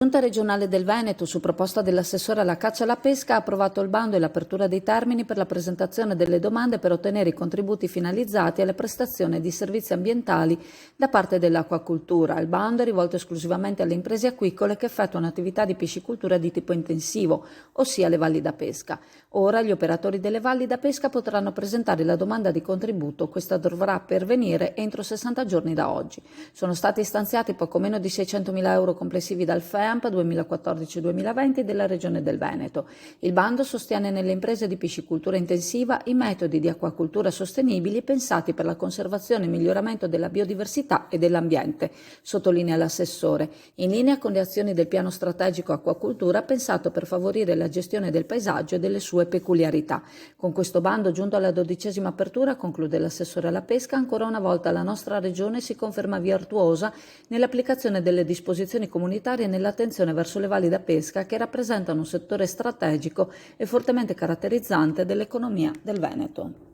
La Giunta regionale del Veneto, su proposta dell'assessore alla caccia e alla pesca, ha approvato il bando e l'apertura dei termini per la presentazione delle domande per ottenere i contributi finalizzati alle prestazioni di servizi ambientali da parte dell'acquacoltura. Il bando è rivolto esclusivamente alle imprese acquicole che effettuano attività di piscicoltura di tipo intensivo, ossia le valli da pesca. Ora gli operatori delle valli da pesca potranno presentare la domanda di contributo. Questa dovrà pervenire entro 60 giorni da oggi. Sono stati stanziati poco meno di 600.000 euro complessivi dal FEAMP 2014-2020 della Regione del Veneto. Il bando sostiene nelle imprese di piscicoltura intensiva i metodi di acquacoltura sostenibili pensati per la conservazione e miglioramento della biodiversità e dell'ambiente, sottolinea l'assessore, in linea con le azioni del piano strategico acquacoltura pensato per favorire la gestione del paesaggio e delle sue peculiarità. Con questo bando, giunto alla 12ª apertura, conclude l'assessore alla pesca, ancora una volta la nostra Regione si conferma virtuosa nell'applicazione delle disposizioni comunitarie e nell'attenzione verso le valli da pesca che rappresentano un settore strategico e fortemente caratterizzante dell'economia del Veneto.